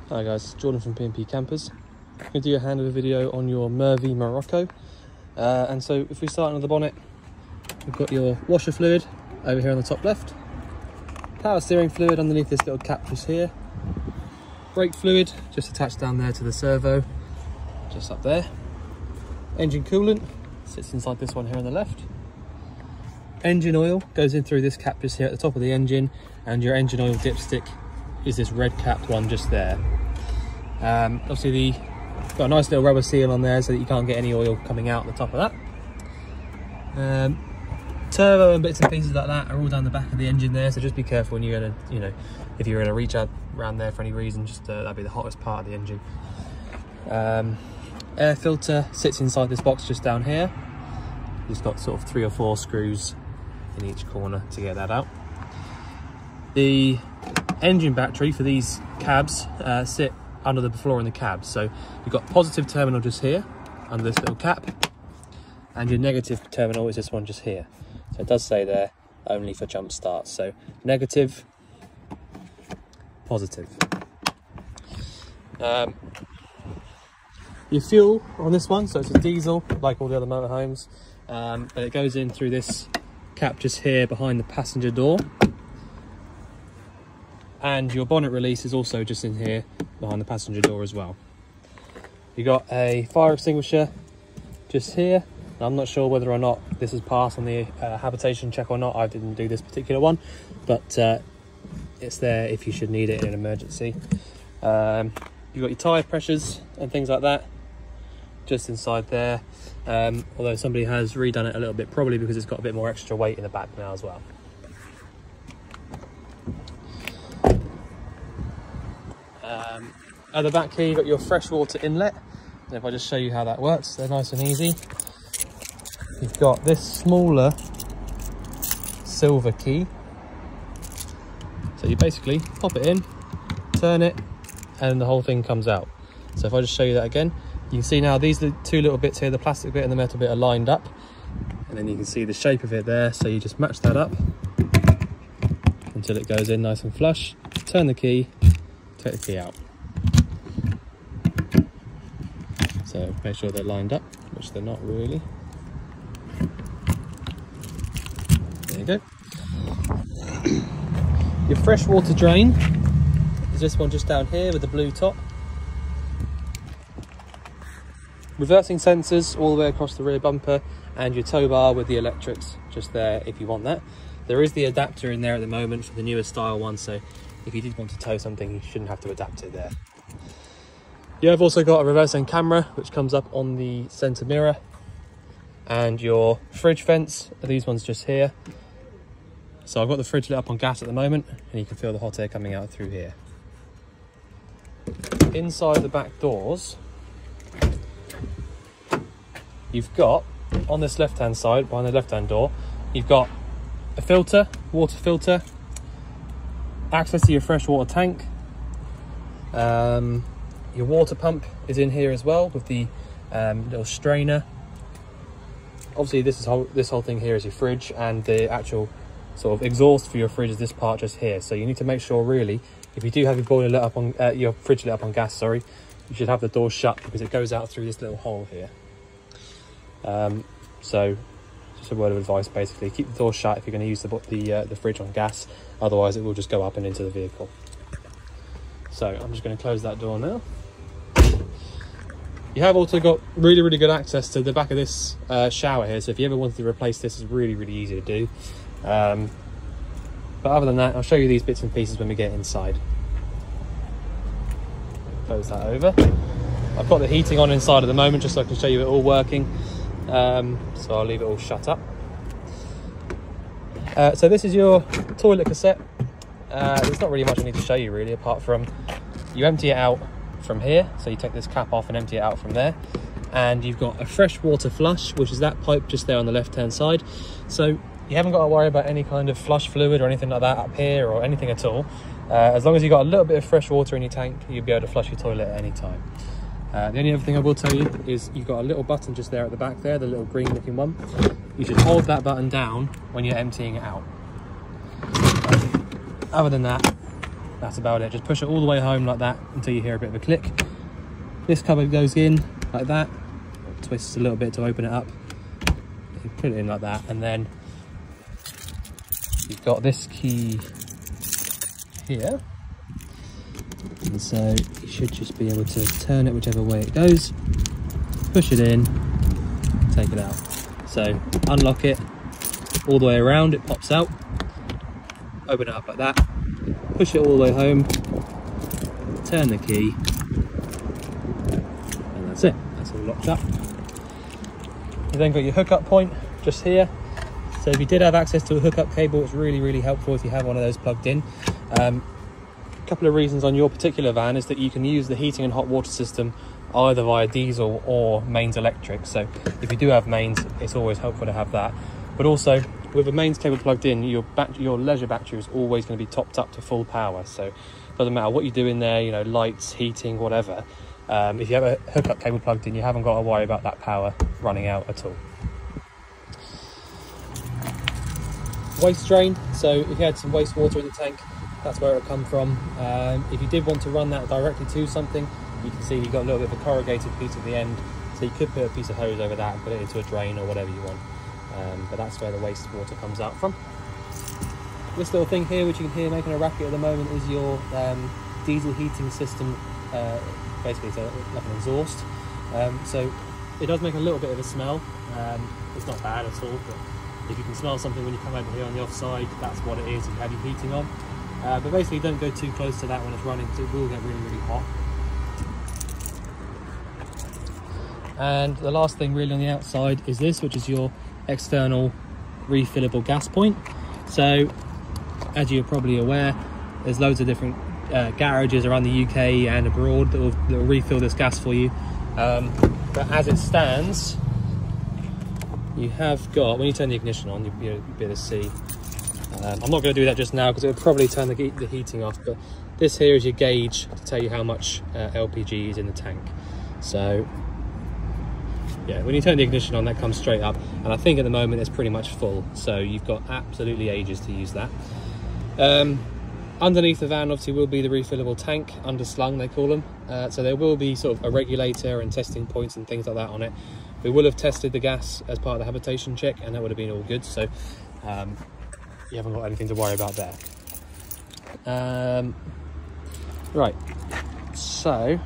Hi guys, Jordan from P&P Campers. I'm going to do a handover video on your Murvi Morocco. And so if we start under the bonnet, we've got your washer fluid over here on the top left, power steering fluid underneath this little cap just here, brake fluid just attached down there to the servo, just up there, engine coolant sits inside this one here on the left, engine oil goes in through this cap just here at the top of the engine, and your engine oil dipstick is this red capped one just there. Obviously got a nice little rubber seal on there so that you can't get any oil coming out the top of that. Turbo and bits and pieces like that are all down the back of the engine there, so just be careful when you're gonna, if you're gonna reach out around there for any reason, just that'd be the hottest part of the engine. Air filter sits inside this box just down here. It's got sort of 3 or 4 screws in each corner to get that out. The engine battery for these cabs sit under the floor in the cab, so you've got positive terminal just here under this little cap, and your negative terminal is this one just here. So it does say there only for jump starts, so negative, positive. Your fuel on this one, so it's a diesel like all the other motorhomes, but it goes in through this cap just here behind the passenger door, and your bonnet release is also just in here behind the passenger door as well. You got a fire extinguisher just here. I'm not sure whether or not this has passed on the habitation check or not. I didn't do this particular one, but it's there if you should need it in an emergency. You've got your tyre pressures and things like that just inside there, although somebody has redone it a little bit, probably because it's got a bit more extra weight in the back now as well. At the back here, you've got your freshwater inlet, and if I just show you how that works, they're nice and easy. You've got this smaller silver key, so you basically pop it in, turn it, and the whole thing comes out. So if I just show you that again, you can see now these two little bits here, the plastic bit and the metal bit, are lined up, and then you can see the shape of it there. So you just match that up until it goes in nice and flush, turn the key, take the key out. So make sure they're lined up, which they're not really. There you go. Your freshwater drain is this one just down here with the blue top. Reversing sensors all the way across the rear bumper, and your tow bar with the electrics just there if you want that. There is the adapter in there at the moment for the newer style one, so if you did want to tow something, you shouldn't have to adapt it there. You have also got a reversing camera which comes up on the centre mirror, and your fridge vents are these ones just here. So I've got the fridge lit up on gas at the moment, and you can feel the hot air coming out through here. Inside the back doors, you've got, on this left hand side, behind the left hand door, you've got a filter, water filter, access to your freshwater tank. Your water pump is in here as well with the little strainer. Obviously this whole thing here is your fridge, and the actual sort of exhaust for your fridge is this part just here. So you need to make sure, really, if you do have your boiler lit up on your fridge lit up on gas, sorry, you should have the door shut, because it goes out through this little hole here. So just a word of advice, basically, keep the door shut if you're going to use the fridge on gas, otherwise it will just go up and into the vehicle. So I'm just going to close that door now. You have also got really good access to the back of this shower here, so if you ever wanted to replace this, it's really easy to do. But other than that, I'll show you these bits and pieces when we get inside. Close that over. I've got the heating on inside at the moment just so I can show you it all working, so I'll leave it all shut up. So this is your toilet cassette. There's not really much I need to show you really, apart from you empty it out from here, so you take this cap off and empty it out from there, and you've got a freshwater flush, which is that pipe just there on the left hand side. So you haven't got to worry about any kind of flush fluid or anything like that up here or anything at all. As long as you've got a little bit of fresh water in your tank, you'll be able to flush your toilet at any time. The only other thing I will tell you is you've got a little button just there at the back there, the little green looking one. You should hold that button down when you're emptying it out. Other than that, That's about it. Just push it all the way home like that until you hear a bit of a click. This cupboard goes in like that. Twist a little bit to open it up. You put it in like that, and then you've got this key here. And so you should just be able to turn it whichever way it goes, push it in, take it out. So unlock it all the way around, it pops out, open it up like that, push it all the way home, turn the key, and that's it. That's all locked up. You then got your hookup point just here. So if you did have access to a hookup cable, it's really helpful if you have one of those plugged in. A couple of reasons on your particular van is that you can use the heating and hot water system either via diesel or mains electric. So if you do have mains, it's always helpful to have that. But also with a mains cable plugged in, your leisure battery is always going to be topped up to full power. So it doesn't matter what you do in there, you know, lights, heating, whatever. If you have a hookup cable plugged in, you haven't got to worry about that power running out at all. Waste drain. So if you had some wastewater in the tank, that's where it will come from. If you did want to run that directly to something, you can see you've got a little bit of a corrugated piece at the end, so you could put a piece of hose over that and put it into a drain or whatever you want. But that's where the wastewater comes out from. This little thing here, which you can hear making a racket at the moment, is your diesel heating system. Basically, it's like an exhaust. So it does make a little bit of a smell. It's not bad at all, but if you can smell something when you come over here on the offside, that's what it is if you have your heating on. But basically don't go too close to that when it's running, because it will get really hot. And the last thing really on the outside is this, which is your external refillable gas point. So as you're probably aware, there's loads of different garages around the UK and abroad that will refill this gas for you. But as it stands, you have got, when you turn the ignition on, you'll be able to see. I'm not going to do that just now because it would probably turn the heating off, but this here is your gauge to tell you how much LPG is in the tank. So yeah, when you turn the ignition on, that comes straight up, and I think at the moment it's pretty much full, so you've got absolutely ages to use that. Underneath the van obviously will be the refillable tank, underslung they call them, so there will be sort of a regulator and testing points and things like that on it. We will have tested the gas as part of the habitation check, and that would have been all good, so you haven't got anything to worry about there. Right, so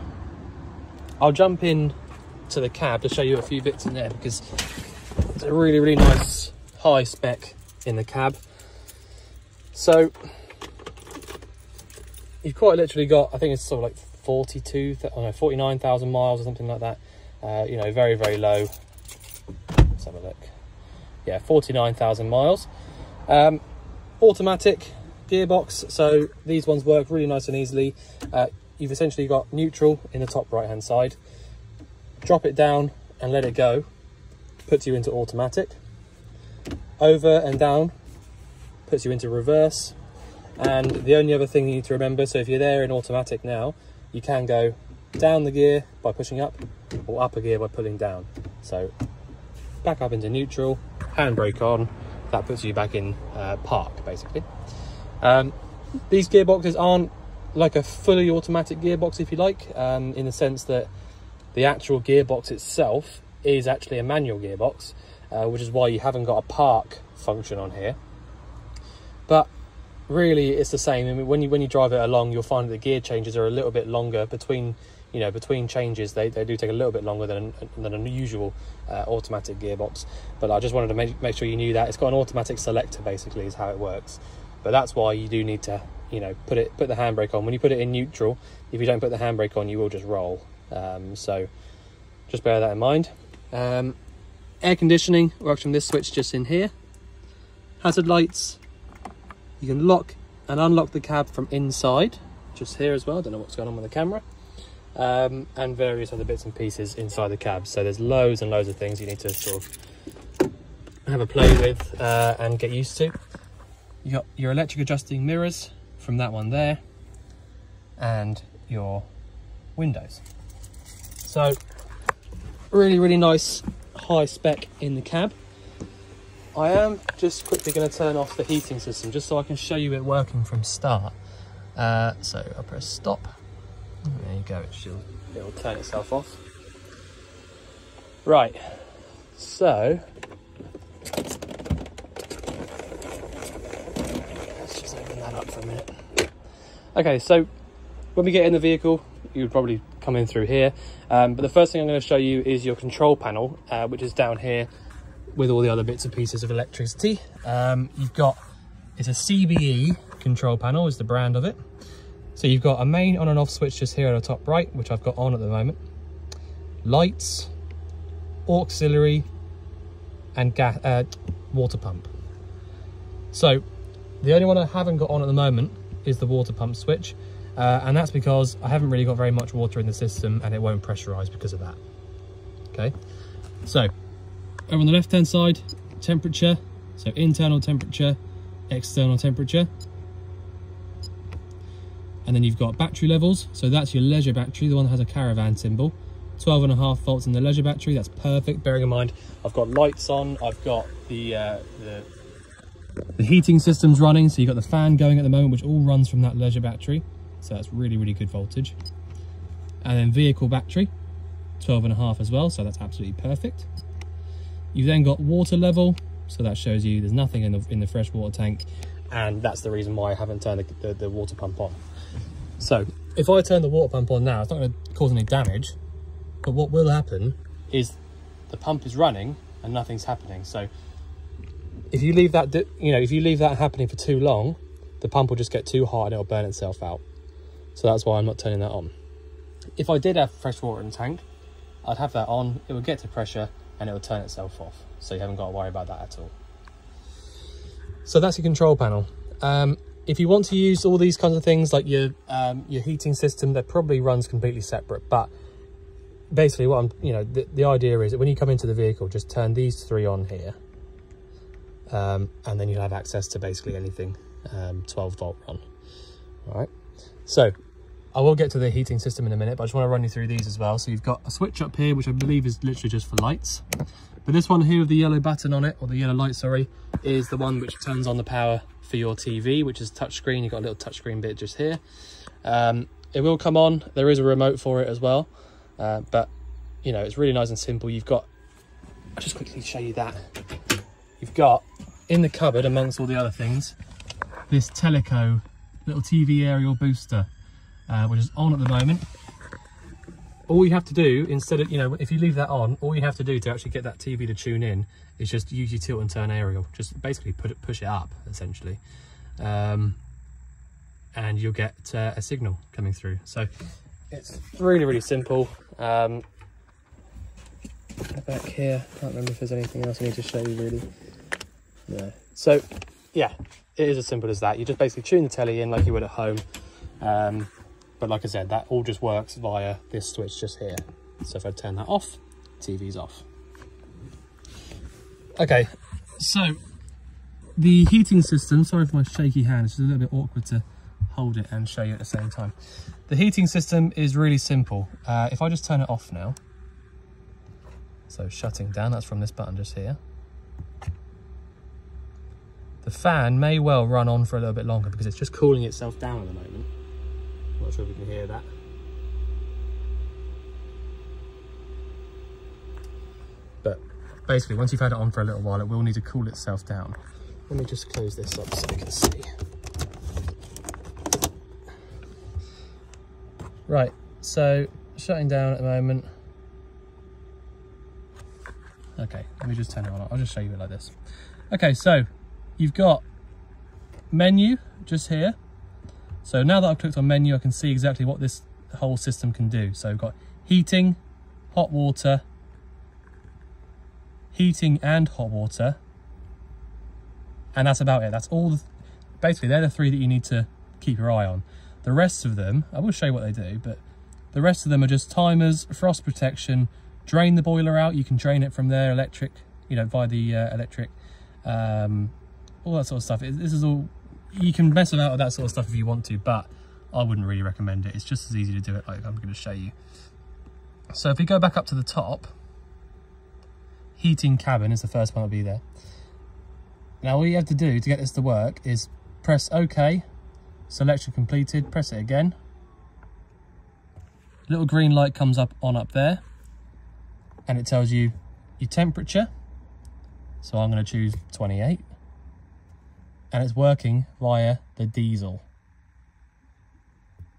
I'll jump in to the cab to show you a few bits in there, because it's a really nice high spec in the cab. So you've quite literally got, I think it's sort of like 49,000 miles or something like that. You know, very low. Let's have a look. Yeah, 49,000 miles. Automatic gearbox, so these ones work really nice and easily. You've essentially got neutral in the top right hand side. Drop it down and let it go, puts you into automatic. Over and down puts you into reverse. And the only other thing you need to remember, so if you're there in automatic now, you can go down the gear by pushing up, or up a gear by pulling down. So back up into neutral, handbrake on, that puts you back in park basically. These gearboxes aren't like a fully automatic gearbox, if you like, in the sense that the actual gearbox itself is actually a manual gearbox, which is why you haven't got a park function on here. But really it's the same. I mean, when you drive it along, you'll find that the gear changes are a little bit longer between changes. They do take a little bit longer than an usual automatic gearbox. But I just wanted to make sure you knew that. It's got an automatic selector basically is how it works. But that's why you do need to, you know, put the handbrake on. When you put it in neutral, if you don't put the handbrake on, you will just roll. So just bear that in mind. Air conditioning works from this switch just in here. Hazard lights, you can lock and unlock the cab from inside, just here as well. I don't know what's going on with the camera. And various other bits and pieces inside the cab. So there's loads and loads of things you need to sort of have a play with and get used to. You got your electric adjusting mirrors from that one there, and your windows. So really nice high spec in the cab. I am just quickly going to turn off the heating system just so I can show you it working from start. So I'll press stop. There you go, it'll turn itself off. Right, so let's just open that up for a minute. Okay, so when we get in the vehicle, you would probably come in through here. But the first thing I'm going to show you is your control panel, which is down here with all the other bits and pieces of electricity. It's a CBE control panel is the brand of it. So you've got a main on and off switch just here at the top right, which I've got on at the moment. Lights, auxiliary, and water pump. So the only one I haven't got on at the moment is the water pump switch. And that's because I haven't really got very much water in the system and it won't pressurize because of that. Okay, so over on the left hand side, temperature, so internal temperature, external temperature. And then you've got battery levels, so that's your leisure battery, the one that has a caravan symbol. 12.5 volts in the leisure battery, that's perfect. Bearing in mind I've got lights on, I've got the heating system's running, so you've got the fan going at the moment, which all runs from that leisure battery. So that's really, really good voltage. And then vehicle battery, 12.5 as well, so that's absolutely perfect. You've then got water level, so that shows you there's nothing in the freshwater tank, and that's the reason why I haven't turned the water pump on. So if I turn the water pump on now, it's not going to cause any damage, but what will happen is the pump is running and nothing's happening. So if you leave that, if you leave that happening for too long, the pump will just get too hot and it'll burn itself out. So that's why I'm not turning that on. If I did have fresh water in the tank, I'd have that on, it would get to pressure and it would turn itself off. So you haven't got to worry about that at all. So that's your control panel. If you want to use all these kinds of things like your heating system, that probably runs completely separate. But basically what the idea is that when you come into the vehicle, just turn these three on here. And then you'll have access to basically anything 12 volt run. All right. So I will get to the heating system in a minute, but I just want to run you through these as well. So you've got a switch up here, which I believe is literally just for lights. But this one here with the yellow button on it, or the yellow light, sorry, is the one which turns on the power for your TV, which is touchscreen. You've got a little touchscreen bit just here. It will come on. There is a remote for it as well. But, it's really nice and simple. I'll just quickly show you that. You've got, in the cupboard, amongst all the other things, this Teleco little TV aerial booster, which is on at the moment. All you have to do, instead of, if you leave that on, all you have to do to actually get that TV to tune in is just use your tilt and turn aerial. Just basically push it up, essentially. And you'll get a signal coming through. So it's really, really simple. Back here, can't remember if there's anything else I need to show you, really. No. So, yeah, it is as simple as that. You just basically tune the telly in like you would at home. But like I said, that all just works via this switch just here. So if I turn that off, TV's off. Okay, so the heating system, sorry for my shaky hand, it's just a little bit awkward to hold it and show you at the same time. The heating system is really simple. If I just turn it off now, so shutting down, that's from this button just here. The fan may well run on for a little bit longer because it's just cooling itself down at the moment. I'm not sure if you can hear that. But basically, once you've had it on for a little while, it will need to cool itself down. Let me just close this up so you can see. Right, so shutting down at the moment. Okay, let me just turn it on. I'll just show you it like this. Okay, so you've got menu just here. So now that I've clicked on menu, I can see exactly what this whole system can do. So we've got heating, hot water, heating and hot water. And that's about it. That's all. Basically, they're the three that you need to keep your eye on. The rest of them, I will show you what they do, but the rest of them are just timers, frost protection, drain the boiler out. You can drain it from there, electric, via the electric, all that sort of stuff. This is all, you can mess about with that sort of stuff if you want to, but I wouldn't really recommend it. It's just as easy to do it like I'm going to show you. So if we go back up to the top, heating cabin is the first one that'll be there. Now all you have to do to get this to work is press OK, Selection completed, press it again. Little green light comes up there, and it tells you your temperature. So I'm going to choose 28, and it's working via the diesel.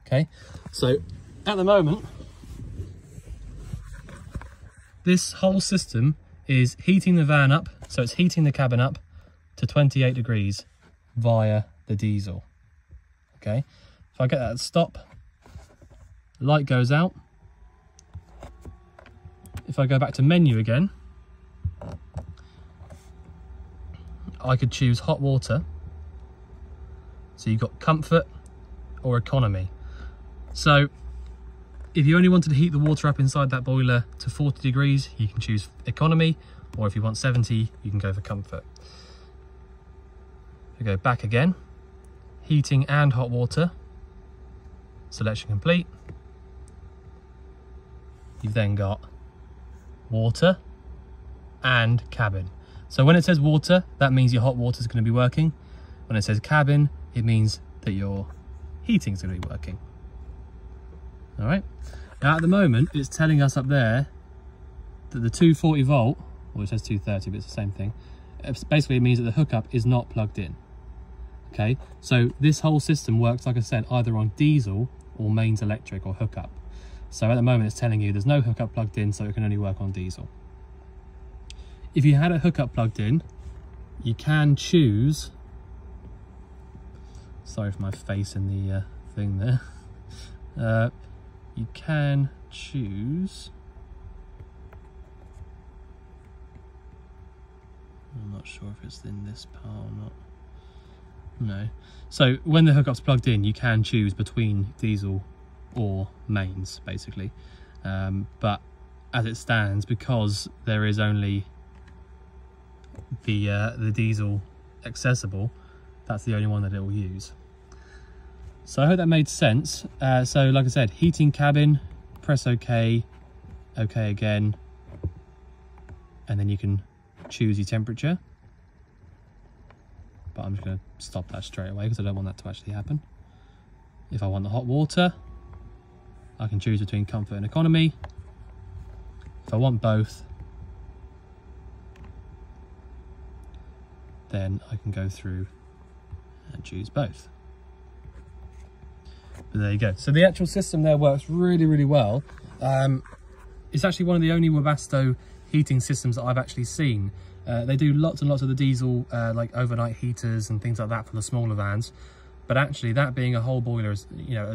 Okay, so at the moment, this whole system is heating the van up, so it's heating the cabin up to 28 degrees via the diesel. Okay, if I get that to stop, the light goes out. If I go back to menu again, I could choose hot water. So you've got comfort or economy. So if you only wanted to heat the water up inside that boiler to 40 degrees, you can choose economy, or if you want 70, you can go for comfort. We go back again, heating and hot water, selection complete. You've then got water and cabin. So when it says water, that means your hot water is going to be working. When it says cabin, it means that your heating is going to be working. All right. Now at the moment, it's telling us up there that the 240 volt, or it says 230, but it's the same thing. Basically, it means that the hookup is not plugged in. Okay, so this whole system works, like I said, either on diesel or mains electric or hookup. So at the moment, it's telling you there's no hookup plugged in, so it can only work on diesel. If you had a hookup plugged in, you can choose. Sorry for my face in the thing there. You can choose. I'm not sure if it's in this part or not. No. So when the hookup's plugged in, you can choose between diesel or mains, basically. But as it stands, because there is only the diesel accessible, that's the only one that it will use. So I hope that made sense. So like I said, heating cabin, press OK, OK again, and then you can choose your temperature. But I'm just going to stop that straight away because I don't want that to actually happen. If I want the hot water, I can choose between comfort and economy. If I want both, then I can go through and choose both. But there you go. So the actual system there works really, really well. It's actually one of the only Webasto heating systems that I've actually seen. They do lots and lots of the diesel, like overnight heaters and things like that for the smaller vans. But actually, that being a whole boiler, as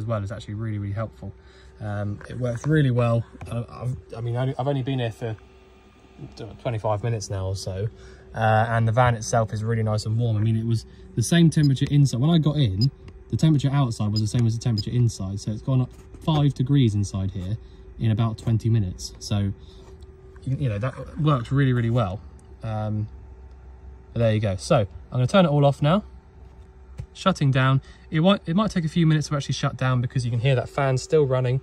well, is actually really, really helpful. It works really well. I've only been here for 25 minutes now or so, and the van itself is really nice and warm. I mean, it was the same temperature inside. When I got in, the temperature outside was the same as the temperature inside, so it's gone up 5 degrees inside here in about 20 minutes. So, that works really, really well. But there you go. So I'm going to turn it all off now. Shutting down. It might take a few minutes to actually shut down because you can hear that fan still running.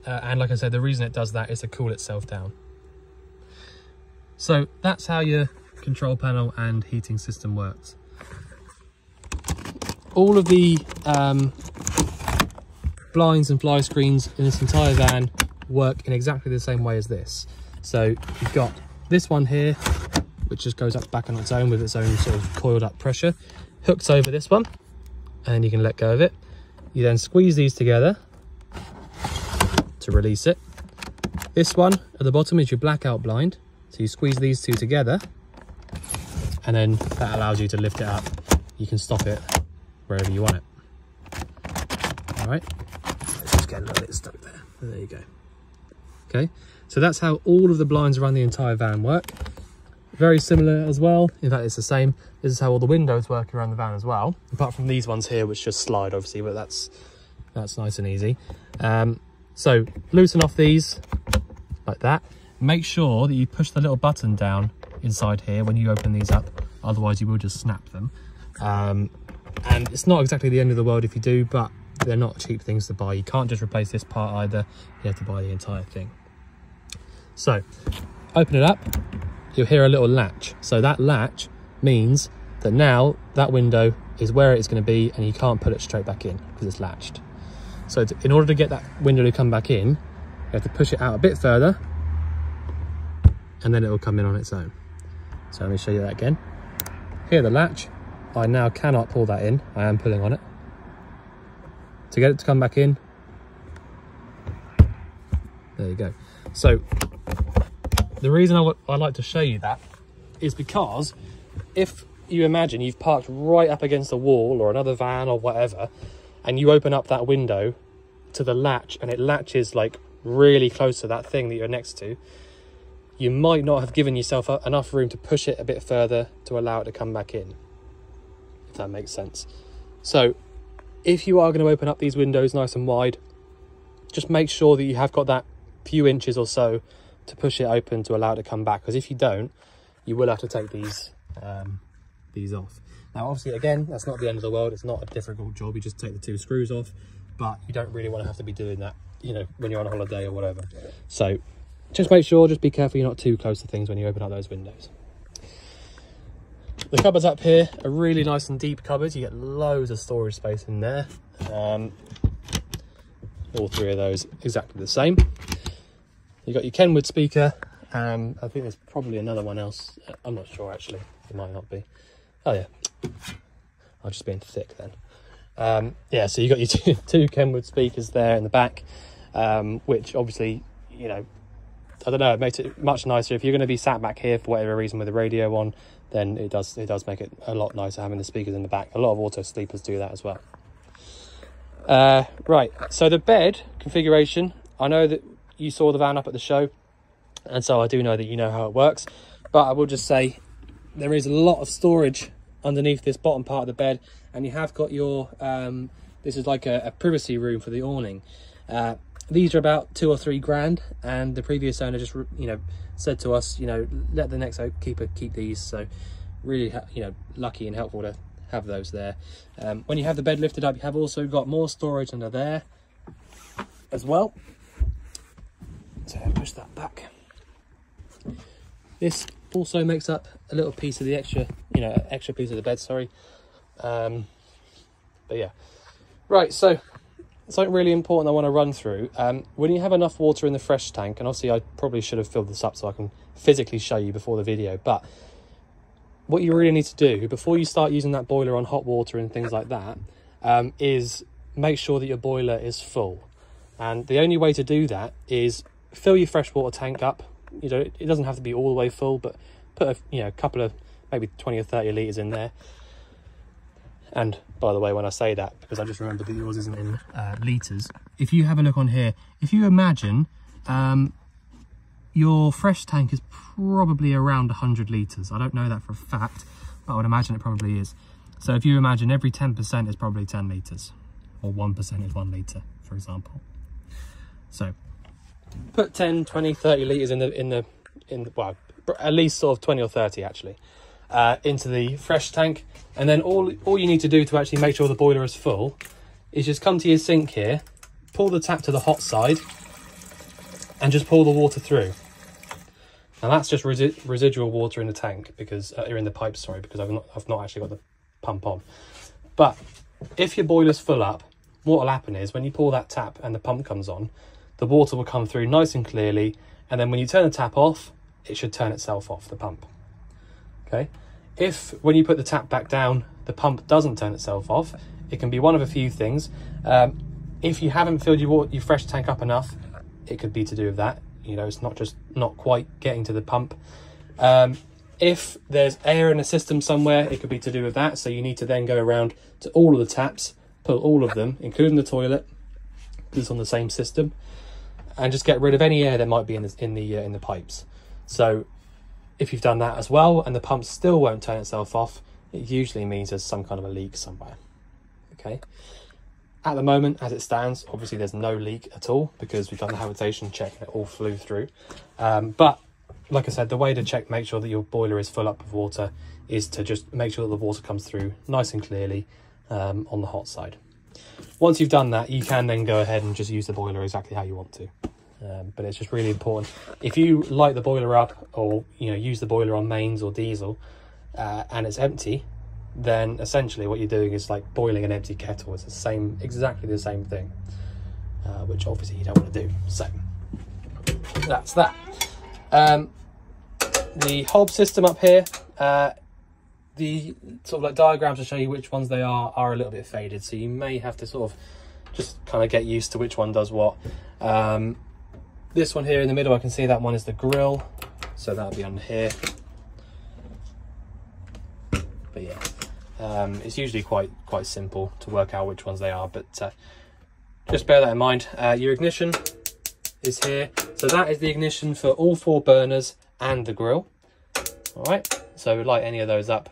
And like I said, the reason it does that is to cool itself down. So that's how your control panel and heating system works. All of the blinds and fly screens in this entire van work in exactly the same way as this. So you've got this one here, which just goes up back on its own with its own sort of coiled up pressure, hooks over this one, and you can let go of it. You then squeeze these together to release it. This one at the bottom is your blackout blind. So you squeeze these two together, and then that allows you to lift it up. You can stop it wherever you want it. All right, let's just get a little bit stuck there. There you go. Okay, so that's how all of the blinds around the entire van work. Very similar as well. In fact, it's the same. This is how all the windows work around the van as well. Apart from these ones here, which just slide, obviously, but that's nice and easy. So loosen off these like that. Make sure that you push the little button down inside here when you open these up. Otherwise, you will just snap them. And it's not exactly the end of the world if you do, but they're not cheap things to buy. You can't just replace this part either. You have to buy the entire thing. So open it up. You'll hear a little latch. So that latch means that now that window is where it's going to be and you can't put it straight back in because it's latched. So in order to get that window to come back in, you have to push it out a bit further and then it will come in on its own. So let me show you that again. Here, the latch, I now cannot pull that in. I am pulling on it. To get it to come back in, there you go. So the reason I like to show you that is because if you imagine you've parked right up against a wall or another van or whatever, and you open up that window to the latch and it latches like really close to that thing that you're next to, you might not have given yourself enough room to push it a bit further to allow it to come back in, if that makes sense. So if you are going to open up these windows nice and wide, just make sure that you have got that few inches or so to push it open to allow it to come back, because if you don't, you will have to take these off. Now obviously, again, that's not the end of the world. It's not a difficult job. You just take the 2 screws off, but you don't really want to have to be doing that, you know, when you're on holiday or whatever. So just make sure, just be careful you're not too close to things when you open up those windows. The cupboards up here are really nice and deep cupboards. You get loads of storage space in there. All 3 of those exactly the same. You've got your Kenwood speaker. I think there's probably another one else. I'm not sure actually. It might not be. Oh yeah. I'm just being thick then. Yeah, so you've got your two Kenwood speakers there in the back, which obviously, you know, I don't know, it makes it much nicer. If you're going to be sat back here for whatever reason with the radio on, then it does make it a lot nicer having the speakers in the back. A lot of auto sleepers do that as well. Right, so the bed configuration, I know that you saw the van up at the show, and so I do know that you know how it works, but I will just say there is a lot of storage underneath this bottom part of the bed, and you have got your this is like a privacy room for the awning. These are about 2 or 3 grand, and the previous owner just, you know, said to us, you know, let the next keeper keep these. So really, you know, lucky and helpful to have those there. When you have the bed lifted up, you have also got more storage under there as well. So push that back. This also makes up a little piece of the extra, you know, extra piece of the bed, sorry. But yeah, right, so something really important I want to run through. When you have enough water in the fresh tank, and obviously I probably should have filled this up so I can physically show you before the video, but what you really need to do before you start using that boiler on hot water and things like that, is make sure that your boiler is full. And the only way to do that is fill your freshwater tank up. You know, it doesn't have to be all the way full, but put a, you know, a couple of maybe 20 or 30 litres in there. And by the way, when I say that, because I just remembered that yours isn't in litres, if you have a look on here, if you imagine your fresh tank is probably around 100 litres. I don't know that for a fact, but I would imagine it probably is. So if you imagine every 10% is probably 10 litres, or 1% is 1 litre, for example. So put 10, 20, 30 litres in the well, at least sort of 20 or 30 actually, into the fresh tank. And then all you need to do to actually make sure the boiler is full is just come to your sink here, pull the tap to the hot side, and just pour the water through. Now that's just residual water in the tank, because or in the pipe, sorry, because I've not actually got the pump on. But if your boiler's full up, what will happen is when you pull that tap and the pump comes on, the water will come through nice and clearly, and then when you turn the tap off, it should turn itself off, the pump. Okay. If when you put the tap back down, the pump doesn't turn itself off, it can be one of a few things. If you haven't filled your fresh tank up enough, it could be to do with that. You know, it's not quite getting to the pump. If there's air in the system somewhere, it could be to do with that. So you need to then go around to all of the taps, pull all of them, including the toilet, because it's on the same system, and just get rid of any air that might be in the pipes. So if you've done that as well and the pump still won't turn itself off, it usually means there's some kind of a leak somewhere. Okay. At the moment, as it stands, obviously there's no leak at all because we've done the habitation check and it all flew through. But like I said, the way to make sure that your boiler is full up with water is to just make sure that the water comes through nice and clearly on the hot side. Once you've done that, you can then go ahead and just use the boiler exactly how you want to. But it's just really important. If you light the boiler up, or you know, use the boiler on mains or diesel, and it's empty, then essentially what you're doing is like boiling an empty kettle. It's the same, exactly the same thing, which obviously you don't want to do. So that's that. The hob system up here, the sort of like diagrams to show you which ones they are a little bit faded, so you may have to sort of just kind of get used to which one does what. This one here in the middle, I can see that one is the grill, so that'll be on here. But yeah, it's usually quite simple to work out which ones they are, but just bear that in mind. Your ignition is here, so that is the ignition for all 4 burners and the grill. All right, so light any of those up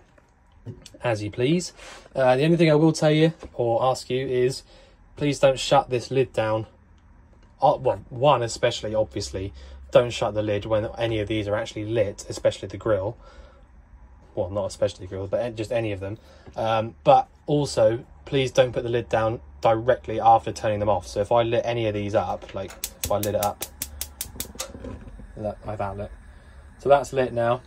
as you please. The only thing I will tell you or ask you is please don't shut this lid down. Well, one especially, obviously, don't shut the lid when any of these are actually lit, especially the grill. Well, not especially grills, but just any of them. But also, please don't put the lid down directly after turning them off. So if I lit any of these up, like if I lit it up, I've outlet. So that's lit now.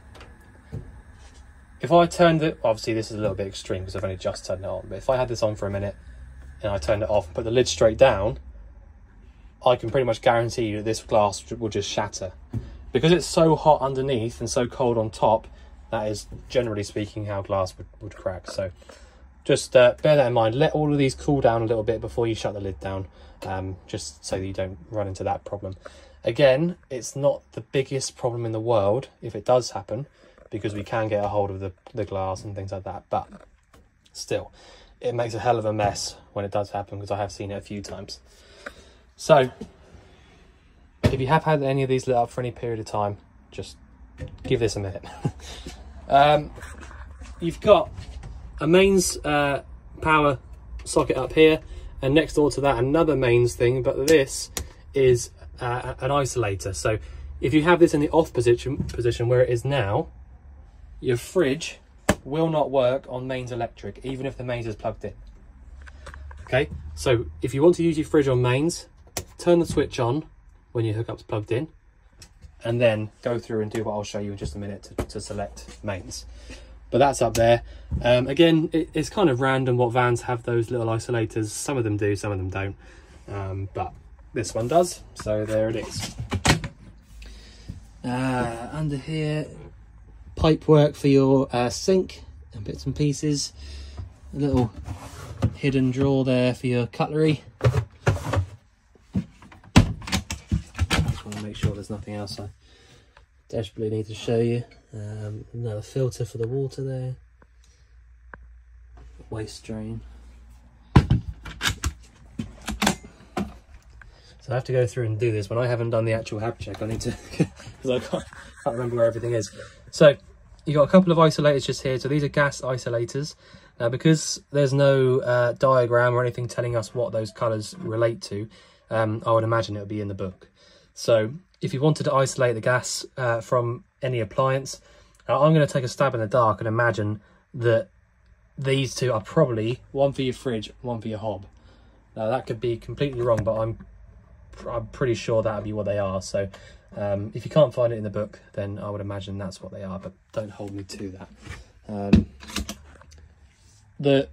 If I turned it, obviously this is a little bit extreme because I've only just turned it on, but if I had this on for a minute and I turned it off and put the lid straight down, I can pretty much guarantee you that this glass will just shatter. Because it's so hot underneath and so cold on top, that is generally speaking how glass would crack. So just bear that in mind. Let all of these cool down a little bit before you shut the lid down, just so that you don't run into that problem. Again, it's not the biggest problem in the world if it does happen, because we can get a hold of the glass and things like that, but still, it makes a hell of a mess when it does happen, because I have seen it a few times. So if you have had any of these lit up for any period of time, just give this a minute. You've got a mains power socket up here, and next door to that another mains thing, but this is an isolator. So if you have this in the off position where it is now, your fridge will not work on mains electric, even if the mains is plugged in. Okay, so if you want to use your fridge on mains, turn the switch on when your hookup's plugged in, and then go through and do what I'll show you in just a minute to select mains. But that's up there. Again, it's kind of random what vans have those little isolators. Some of them do, some of them don't. But this one does, so there it is. Under here, pipe work for your sink and bits and pieces. A little hidden drawer there for your cutlery. Just want to make sure there's nothing else I desperately need to show you. Another filter for the water there. Waste drain. So I have to go through and do this when I haven't done the actual hab check. I need to, because I can't remember where everything is. So you got a couple of isolators just here. So these are gas isolators. Now, because there's no diagram or anything telling us what those colours relate to, I would imagine it would be in the book. So if you wanted to isolate the gas from any appliance, I'm going to take a stab in the dark and imagine that these two are probably one for your fridge, one for your hob. Now that could be completely wrong, but I'm pretty sure that would be what they are. So if you can't find it in the book, then I would imagine that's what they are, but don't hold me to that. The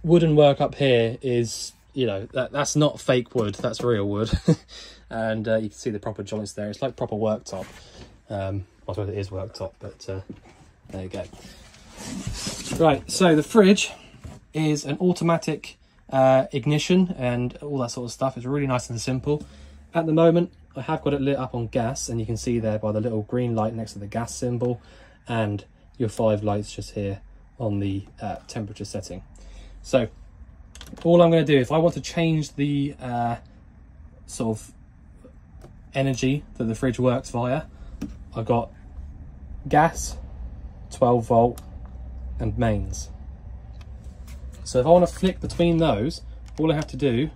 wooden work up here is, you know, that's not fake wood, that's real wood. And you can see the proper joints there. It's like proper worktop. I suppose it is worktop, but there you go. Right, so the fridge is an automatic ignition and all that sort of stuff. It's really nice and simple. At the moment, I have got it lit up on gas, and you can see there by the little green light next to the gas symbol, and your 5 lights just here on the temperature setting. So all I'm going to do, if I want to change the sort of energy that the fridge works via, I've got gas, 12 volt and mains. So if I want to flick between those, all I have to do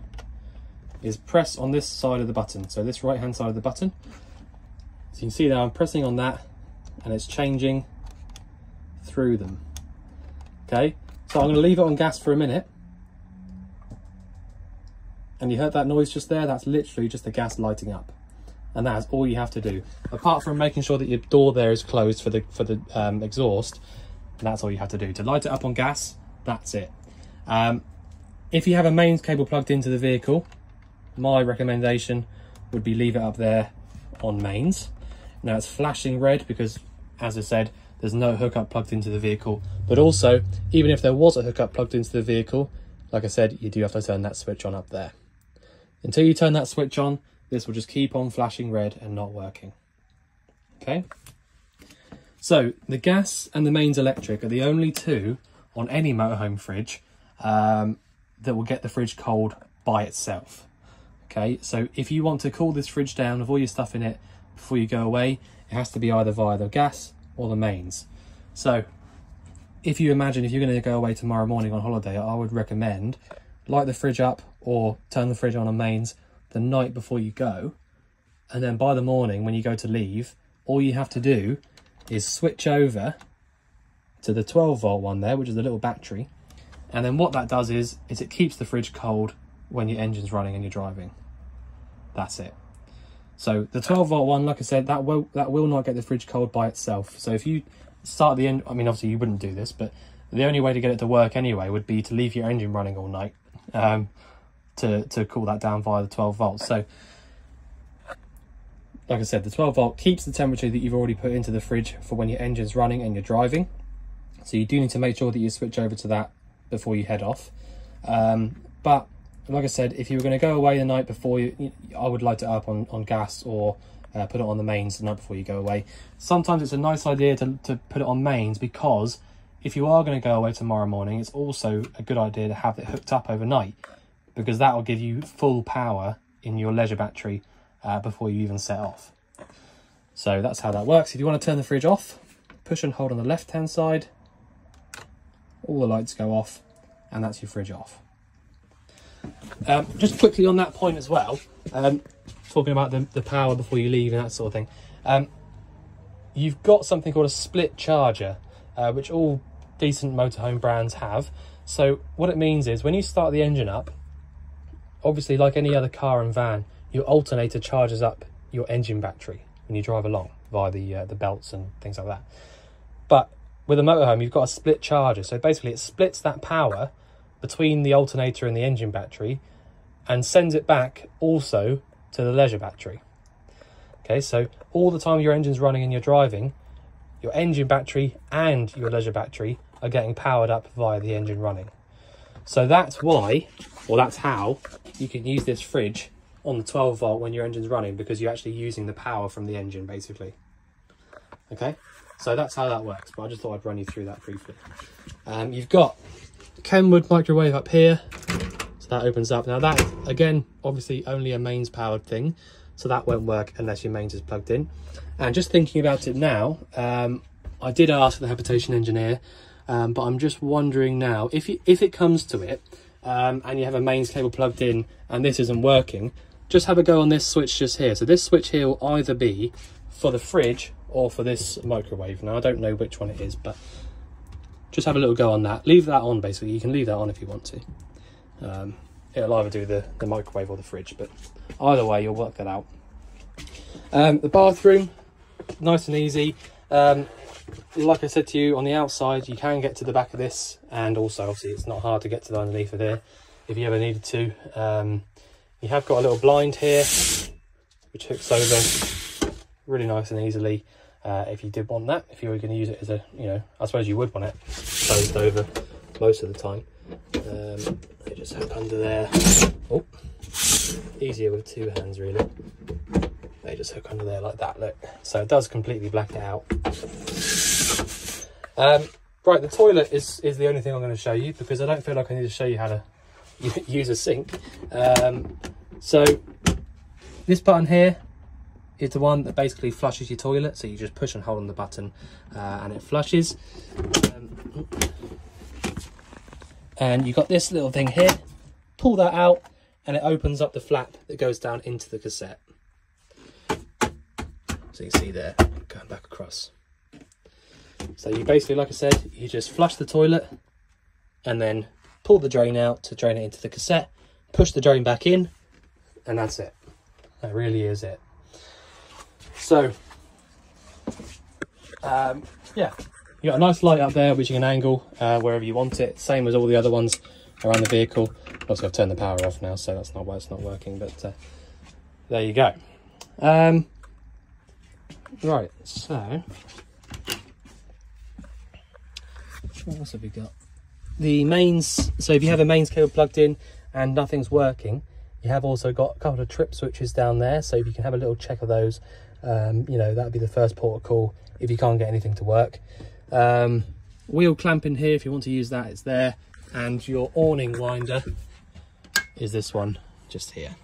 is press on this side of the button, so this right hand side of the button. So you can see now I'm pressing on that and it's changing through them. Okay, so I'm going to leave it on gas for a minute, and you heard that noise just there? That's literally just the gas lighting up, and that is all you have to do, apart from making sure that your door there is closed for the exhaust. that's all you have to do. To light it up on gas, that's it. If you have a mains cable plugged into the vehicle, my recommendation would be leave it up there on mains. Now it's flashing red because, as I said, there's no hookup plugged into the vehicle. But also, even if there was a hookup plugged into the vehicle, like I said, you do have to turn that switch on up there. Until you turn that switch on, this will just keep on flashing red and not working. Okay? So the gas and the mains electric are the only two on any motorhome fridge that will get the fridge cold by itself. Okay, so if you want to cool this fridge down with all your stuff in it before you go away, it has to be either via the gas or the mains. So if you imagine if you're going to go away tomorrow morning on holiday, I would recommend light the fridge up or turn the fridge on mains the night before you go, and then by the morning when you go to leave, all you have to do is switch over to the 12-volt one there, which is the little battery, and then what that does is it keeps the fridge cold when your engine's running and you're driving. That's it. So the 12-volt one, like I said, that will not get the fridge cold by itself. So if you start the end, I mean, obviously you wouldn't do this, but the only way to get it to work anyway would be to leave your engine running all night to cool that down via the 12 volts. So like I said, the 12 volt keeps the temperature that you've already put into the fridge for when your engine's running and you're driving. So you do need to make sure that you switch over to that before you head off. But like I said, if you were going to go away the night before, I would light it up on gas or put it on the mains the night before you go away. Sometimes it's a nice idea to put it on mains, because if you are going to go away tomorrow morning, it's also a good idea to have it hooked up overnight, because that will give you full power in your leisure battery before you even set off. So that's how that works. If you want to turn the fridge off, push and hold on the left hand side, all the lights go off, and that's your fridge off. Just quickly on that point as well, talking about the power before you leave and that sort of thing, you've got something called a split charger, which all decent motorhome brands have. So what it means is when you start the engine up, obviously like any other car and van, your alternator charges up your engine battery when you drive along via the belts and things like that. But with a motorhome, you've got a split charger. So basically it splits that power between the alternator and the engine battery and sends it back also to the leisure battery. Okay, so all the time your engine's running and you're driving, your engine battery and your leisure battery are getting powered up via the engine running. So that's why, or that's how, you can use this fridge on the 12 volt when your engine's running, because you're actually using the power from the engine basically. Okay, so that's how that works, but I just thought I'd run you through that briefly. You've got Kenwood microwave up here, so that opens up. Now that, again, obviously only a mains powered thing, so that won't work unless your mains is plugged in. And just thinking about it now, I did ask the habitation engineer, but I'm just wondering now, if it comes to it, and you have a mains cable plugged in and this isn't working, just have a go on this switch just here. So this switch here will either be for the fridge or for this microwave. Now I don't know which one it is, but just have a little go on that. Leave that on, basically. You can leave that on if you want to. It'll either do the microwave or the fridge, but either way, you'll work that out. The bathroom, nice and easy. Like I said to you, on the outside, you can get to the back of this, and also, obviously, it's not hard to get to the underneath of there if you ever needed to. You have got a little blind here, which hooks over really nice and easily. If you did want that, if you were going to use it as a, I suppose you would want it closed over most of the time. They just hook under there. Oh, easier with two hands really. They just hook under there like that, look. So it does completely black it out. Right, the toilet is the only thing I'm going to show you, because I don't feel like I need to show you how to use a sink. So this button here is the one that basically flushes your toilet. So you just push and hold on the button and it flushes. And you've got this little thing here. Pull that out and it opens up the flap that goes down into the cassette. So you can see there, going back across. So you basically, like I said, you just flush the toilet and then pull the drain out to drain it into the cassette, push the drain back in, and that's it. That really is it. So, yeah, You got a nice light up there which you can angle wherever you want it, same as all the other ones around the vehicle. Obviously I've turned the power off now, so that's not why it's not working, but there you go. Right, so what else have we got? The mains, so if you have a mains cable plugged in and nothing's working, you have also got a couple of trip switches down there, so if you can have a little check of those, you know, that would be the first port of call if you can't get anything to work. Wheel clamp in here, if you want to use that, it's there, and your awning winder is this one just here.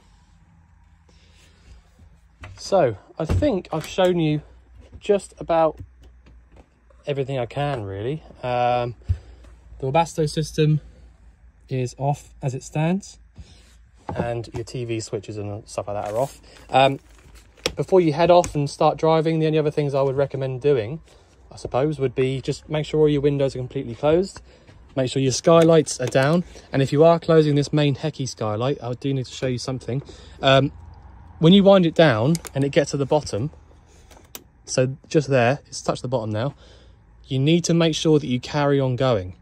So I think I've shown you just about everything I can really. The Webasto system is off as it stands, and your TV switches and stuff like that are off. Before you head off and start driving, the only other things I would recommend doing, I suppose, would be just make sure all your windows are completely closed, make sure your skylights are down, and if you are closing this main Hecky skylight, I do need to show you something. When you wind it down and it gets to the bottom, so just there, it's touched the bottom now, you need to make sure that you carry on going.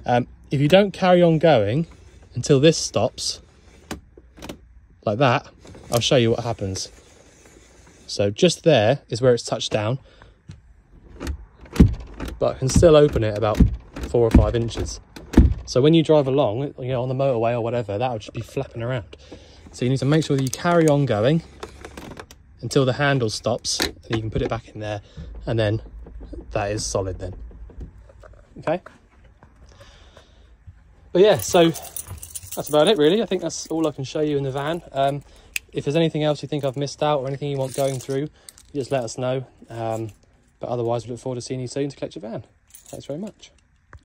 If you don't carry on going until this stops, like that, I'll show you what happens. So just there is where it's touched down, but I can still open it about 4 or 5 inches. So when you drive along, you know, on the motorway or whatever, that would just be flapping around. So you need to make sure that you carry on going until the handle stops, and you can put it back in there, and then that is solid then. Okay? But yeah, so that's about it really. I think that's all I can show you in the van. If there's anything else you think I've missed out or anything you want going through, just let us know. But otherwise, we look forward to seeing you soon to collect your van. Thanks very much.